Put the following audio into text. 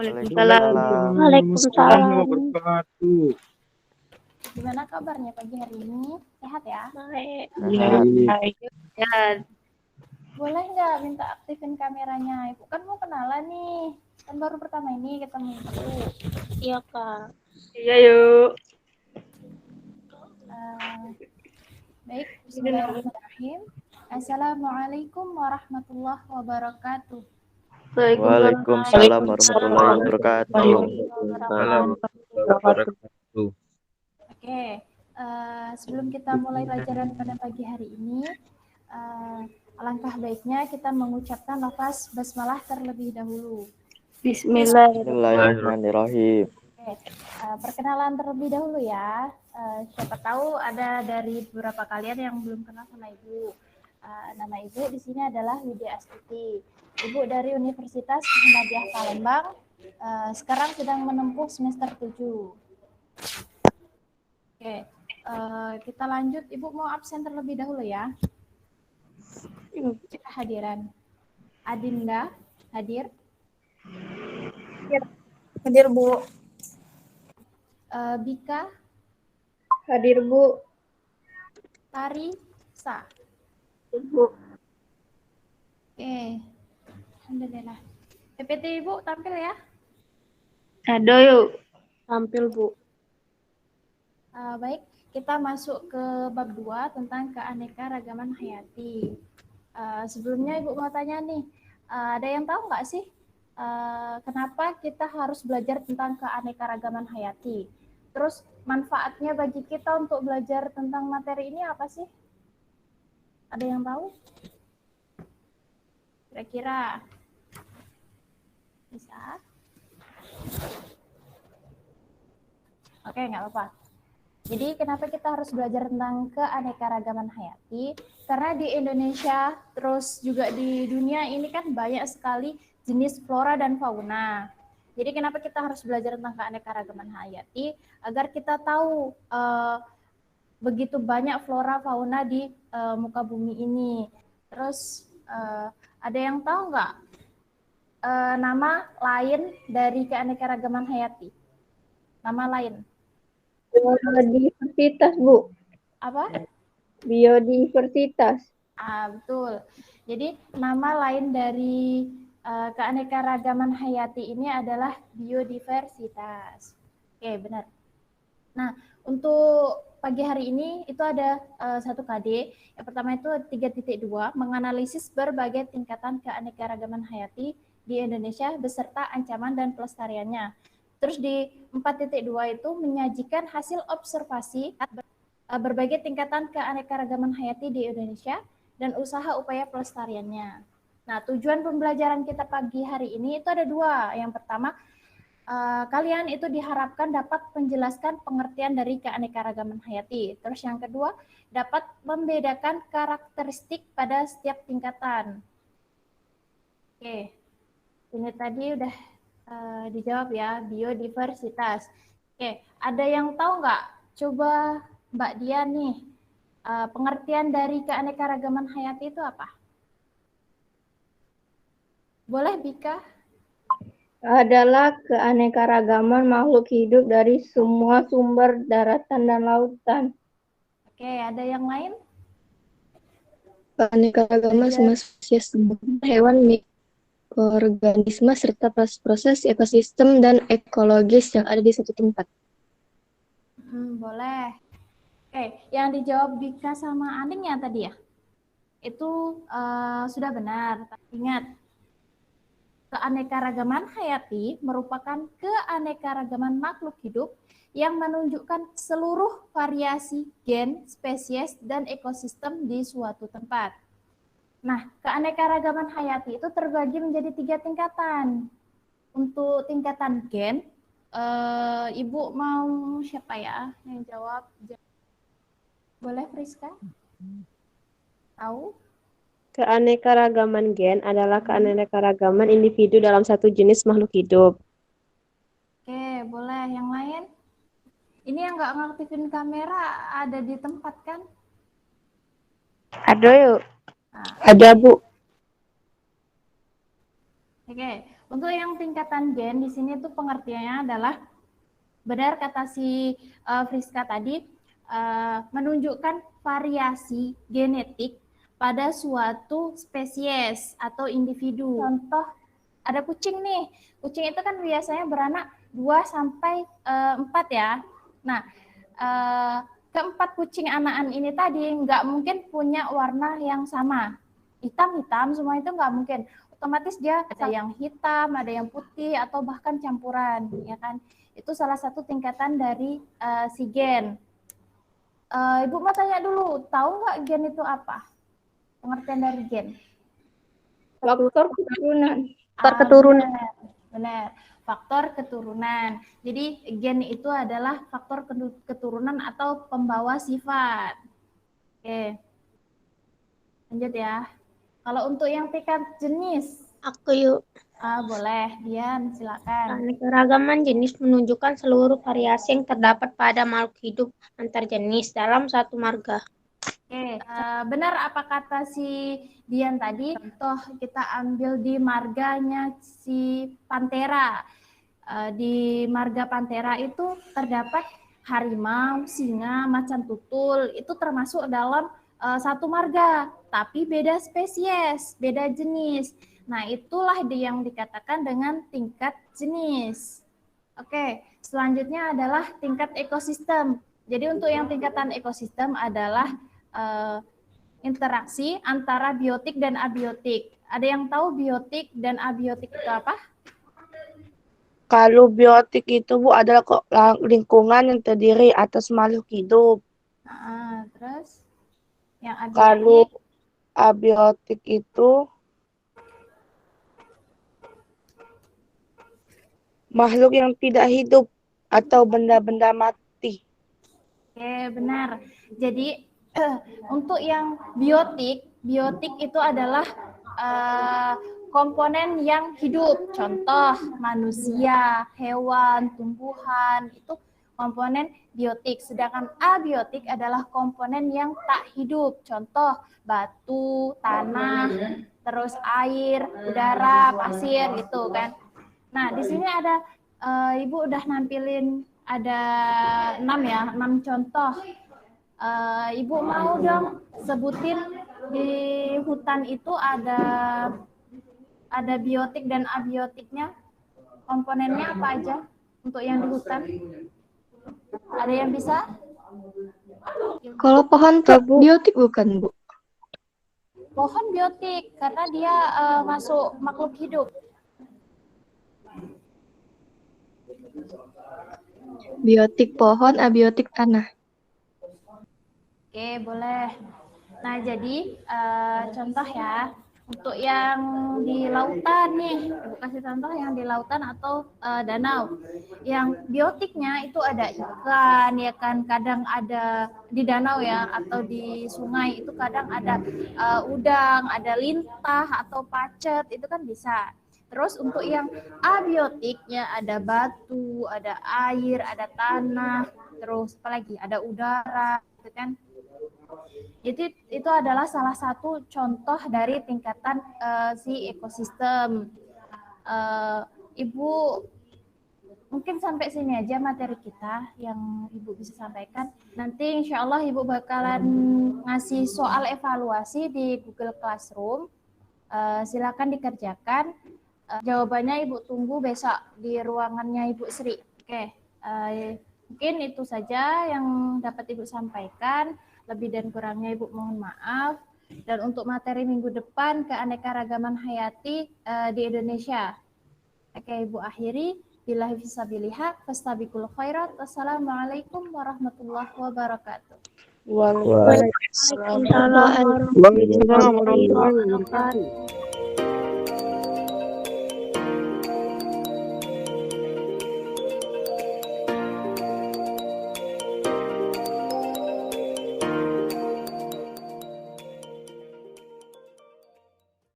Waalaikumsalam. Waalaikumsalam. Wabarakatuh. Gimana kabarnya pagi hari ini? Sehat ya? Baik. Baik. Ya, Boleh nggak minta aktifin kameranya? Ibu kan mau kenalan nih. Kan baru pertama ini ketemu Ibu. Iya, Kak. iya yuk. Baik, bismillahirrahmanirrahim. Assalamualaikum warahmatullahi wabarakatuh. Waalaikumsalam warahmatullahi wabarakatuh. Oke, sebelum kita mulai pelajaran pada pagi hari ini, alangkah baiknya kita mengucapkan lafaz basmalah terlebih dahulu. Bismillahirrahmanirrahim. Oke, perkenalan terlebih dahulu ya. Siapa tahu ada dari beberapa kalian yang belum kenal sama Ibu. Nama Ibu di sini adalah Widya Astuti. Ibu dari Universitas Muhammadiyah Palembang. Sekarang sedang menempuh semester 7. Oke, kita lanjut. Ibu mau absen terlebih dahulu ya. Kehadiran. Adinda, hadir? Hadir, Bu. Bika, Hadir, Bu. Tarisa. Bu. Oke, alhamdulillah. PPT Ibu tampil ya? Ada yuk. Tampil, Bu. Baik, kita masuk ke bab 2 tentang keanekaragaman hayati. Sebelumnya Ibu mau tanya nih, ada yang tahu nggak sih kenapa kita harus belajar tentang keanekaragaman hayati? Terus manfaatnya bagi kita untuk belajar tentang materi ini apa sih? Ada yang tahu? Kira-kira bisa? Oke, nggak apa-apa. Jadi kenapa kita harus belajar tentang keanekaragaman hayati? Karena di Indonesia, terus juga di dunia ini kan banyak sekali jenis flora dan fauna. Jadi kenapa kita harus belajar tentang keanekaragaman hayati? Agar kita tahu begitu banyak flora fauna di muka bumi ini. Terus ada yang tahu nggak nama lain dari keanekaragaman hayati? Nama lain? Biodiversitas, Bu. Apa? Biodiversitas. Betul. Jadi nama lain dari keanekaragaman hayati ini adalah biodiversitas. Oke, benar. Nah, untuk pagi hari ini itu ada 1 KD. Yang pertama itu 3.2, menganalisis berbagai tingkatan keanekaragaman hayati di Indonesia beserta ancaman dan pelestariannya. Terus di 4.2 itu menyajikan hasil observasi berbagai tingkatan keanekaragaman hayati di Indonesia dan usaha upaya pelestariannya. Nah, tujuan pembelajaran kita pagi hari ini itu ada 2. Yang pertama, kalian itu diharapkan dapat menjelaskan pengertian dari keanekaragaman hayati. Terus yang kedua, dapat membedakan karakteristik pada setiap tingkatan. Oke, ini tadi udah dijawab ya, biodiversitas. Oke, ada yang tahu nggak? Coba Mbak Dian nih, pengertian dari keanekaragaman hayati itu apa? Boleh, Bika? Adalah keanekaragaman makhluk hidup dari semua sumber daratan dan lautan. Oke, ada yang lain? Keanekaragaman semua spesies hewan, mikroorganisme, serta proses ekosistem dan ekologis yang ada di satu tempat. Boleh. Oke, yang dijawab Bika sama Aning ya tadi ya? Itu sudah benar. Ingat, keanekaragaman hayati merupakan keanekaragaman makhluk hidup yang menunjukkan seluruh variasi gen, spesies, dan ekosistem di suatu tempat. Nah, keanekaragaman hayati itu terbagi menjadi 3 tingkatan. Untuk tingkatan gen, Ibu mau siapa ya yang jawab? Boleh, Friska? Tahu? Keanekaragaman gen adalah keanekaragaman individu dalam satu jenis makhluk hidup. Oke, boleh. Yang lain? Ini yang nggak ngaktifin kamera ada di tempat kan? Ada yuk. Nah, Ada, Bu. Oke, Untuk yang tingkatan gen di sini tuh pengertiannya adalah benar kata si Friska tadi, menunjukkan variasi genetik pada suatu spesies atau individu. Contoh, ada kucing nih. Kucing itu kan biasanya beranak 2 sampai 4 ya. Nah, keempat kucing anakan ini tadi nggak mungkin punya warna yang sama. Hitam-hitam semua itu nggak mungkin. Otomatis dia ada yang hitam, ada yang putih, atau bahkan campuran, ya kan? Itu salah satu tingkatan dari si gen. Ibu mau tanya dulu, tahu nggak gen itu apa? Pengertian dari gen? Faktor keturunan. Keturunan. Benar, faktor keturunan. Jadi gen itu adalah faktor keturunan atau pembawa sifat. Oke, lanjut ya. Kalau untuk yang tingkat jenis, Aku yuk. boleh, Dian, silakan. Keanekaragaman jenis menunjukkan seluruh variasi yang terdapat pada makhluk hidup antar jenis dalam satu marga. Oke, benar apa kata si Dian tadi? Toh kita ambil di marganya si Pantera. Di marga Pantera itu terdapat harimau, singa, macan tutul. Itu termasuk dalam satu marga, tapi beda spesies, beda jenis. Nah, itulah yang dikatakan dengan tingkat jenis. Oke, selanjutnya adalah tingkat ekosistem. Jadi untuk yang tingkatan ekosistem adalah interaksi antara biotik dan abiotik. Ada yang tahu biotik dan abiotik itu apa? Kalau biotik itu Bu adalah lingkungan yang terdiri atas makhluk hidup. Terus yang abiotik? Kalau abiotik itu makhluk yang tidak hidup atau benda-benda mati. Oke, benar. Jadi untuk yang biotik itu adalah komponen yang hidup. Contoh manusia, hewan, tumbuhan, itu komponen biotik. Sedangkan abiotik adalah komponen yang tak hidup. Contoh batu, tanah, terus air, udara, pasir gitu kan. Nah, di sini ada Ibu udah nampilin ada 6 contoh. Ibu mau dong sebutin di hutan itu ada biotik dan abiotiknya, komponennya apa aja untuk yang di hutan? Ada yang bisa? Kalau pohon tuh biotik bukan, Bu? Pohon biotik karena dia masuk makhluk hidup. Biotik pohon, abiotik tanah. Oke, boleh. Nah, jadi contoh ya, untuk yang di lautan nih, Ibu kasih contoh yang di lautan atau danau. Yang biotiknya itu ada ikan, ya kan, kadang ada di danau ya, atau di sungai itu kadang ada udang, ada lintah atau pacet, itu kan bisa. Terus untuk yang abiotiknya ada batu, ada air, ada tanah, terus apalagi ada udara, gitu kan. Jadi itu adalah salah satu contoh dari tingkatan si ekosistem. Ibu mungkin sampai sini aja materi kita yang Ibu bisa sampaikan. Nanti insya Allah Ibu bakalan ngasih soal evaluasi di Google Classroom. Silakan dikerjakan. Jawabannya Ibu tunggu besok di ruangannya Ibu Sri. Oke, mungkin itu saja yang dapat Ibu sampaikan. Lebih dan kurangnya Ibu mohon maaf. Dan untuk materi minggu depan keanekaragaman hayati di Indonesia. Oke, Ibu akhiri. Billahi fisabilillah, fastabiqul khairat. Wassalamualaikum warahmatullahi wabarakatuh. Waalaikumsalam warahmatullahi wabarakatuh.